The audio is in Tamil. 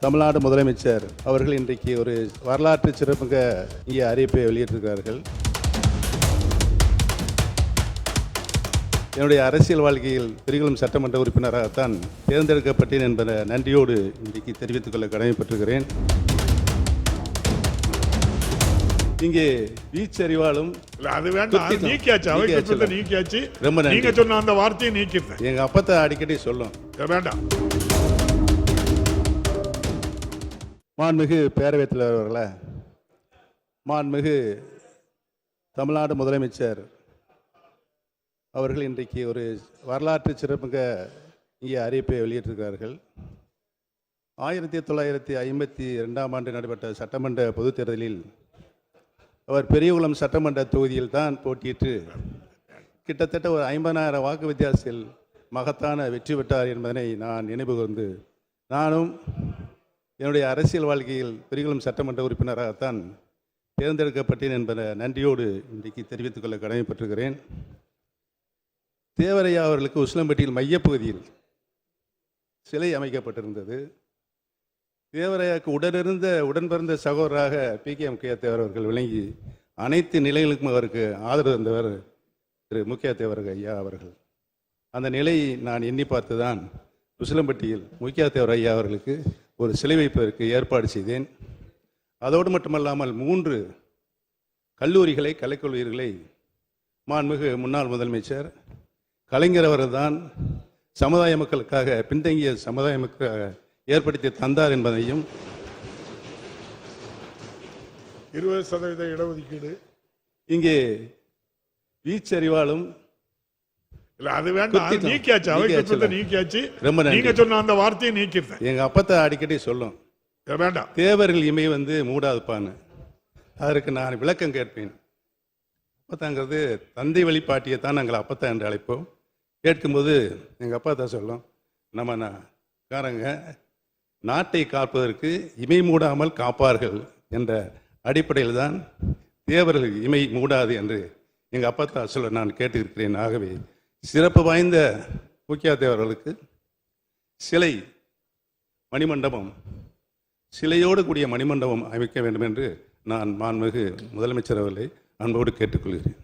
தமிழ்நாடு முதலமைச்சர் அவர்கள் இன்றைக்கு ஒரு வரலாற்று சிறப்புமிக்க இங்கே அறிவிப்பை வெளியிட்டிருக்கிறார்கள். என்னுடைய அரசியல் வாழ்க்கையில் திரிகுளம் சட்டமன்ற உறுப்பினராகத்தான் தேர்ந்தெடுக்கப்பட்டேன் என்பதை நன்றியோடு இன்றைக்கு தெரிவித்துக் கொள்ள கடமைப்பட்டிருக்கிறேன். இங்கே வீச்சறிவாலும் ரொம்ப நீங்க சொன்ன அந்த வார்த்தையை நீக்கிட்டேன். எங்க அப்பத்தை அடிக்கடி சொல்லும் வேண்டாம். மாண்புமிகு பேரவைத் தலைவர் அவர்களே, மாண்புமிகு தமிழ்நாடு முதலமைச்சர் அவர்கள் இன்றைக்கு ஒரு வரலாற்று சிறப்புமிக்க இங்கே அறிவிப்பை வெளியிட்டிருக்கிறார்கள். 1952ஆம் ஆண்டு நடைபெற்ற சட்டமன்ற பொதுத் தேர்தலில் அவர் பெரியகுளம் சட்டமன்ற தொகுதியில் தான் போட்டியிட்டு கிட்டத்தட்ட ஒரு 50,000 வாக்கு வித்தியாசத்தில் மகத்தான வெற்றி பெற்றார் என்பதனை நான் நினைவு கூர்ந்து, நானும் என்னுடைய அரசியல் வாழ்க்கையில் பெரியகுளம் சட்டமன்ற உறுப்பினராகத்தான் தேர்ந்தெடுக்கப்பட்டேன் என்பதை நன்றியோடு இன்றைக்கு தெரிவித்துக் கொள்ள கடமைப்பட்டிருக்கிறேன். தேவரையா அவர்களுக்கு உசிலம்பட்டியில் மையப்பகுதியில் சிலை அமைக்கப்பட்டிருந்தது. தேவரையாவுக்கு உடன் பிறந்த சகோதரராக PK முக்கிய தேவர் அவர்கள் விளங்கி அனைத்து நிலைகளுக்கும் அவருக்கு ஆதரவு தந்தவர் திரு முக்கிய தேவர் ஐயா அவர்கள். அந்த நிலையை நான் எண்ணி பார்த்துதான் உசிலம்பட்டியில் முக்கிய தேவர் ஐயா அவர்களுக்கு ஒரு சிலை வைப்பதற்கு ஏற்பாடு செய்தேன். அதோடு மட்டுமல்லாமல் 3 கல்லூரிகளை, கலைக்கல்லூரிகளை மாண்புமிகு முன்னாள் முதலமைச்சர் கலைஞர் அவர்கள் தான் சமுதாய மக்களுக்காக, பின்தங்கிய சமுதாய மக்களுக்காக ஏற்படுத்தி தந்தார் என்பதையும், 20% இடஒதுக்கீடு இங்கே வீச்சறிவாலும் எங்க அப்பத்தை அடிக்கடி சொல்லும் வேண்டாம். தேவர்கள் இமை மூடாதுப்பான்னு. அதற்கு நான் விளக்கம் கேட்பேன். அப்பத்தாங்கிறது தந்தை வழிபாட்டியைத்தான் நாங்கள் அப்பத்தா என்று அழைப்போம். கேட்கும்போது எங்க அப்பா தான் சொல்லும், நம்ம காரங்க நாட்டை காப்பதற்கு இமை மூடாமல் காப்பார்கள் என்ற அடிப்படையில் தான் தேவர்கள் இமை மூடாது என்று எங்க அப்பத்தா சொல்ல நான் கேட்டிருக்கிறேன். ஆகவே சிறப்பு வாய்ந்த முக்கிய தேவர்களுக்கு சிலை, மணிமண்டபம், சிலையோடு கூடிய மணிமண்டபம் அமைக்க வேண்டும் என்று நான் மாண்புமிகு முதலமைச்சர் அவர்களை அன்போடு கேட்டுக்கொள்கிறேன்.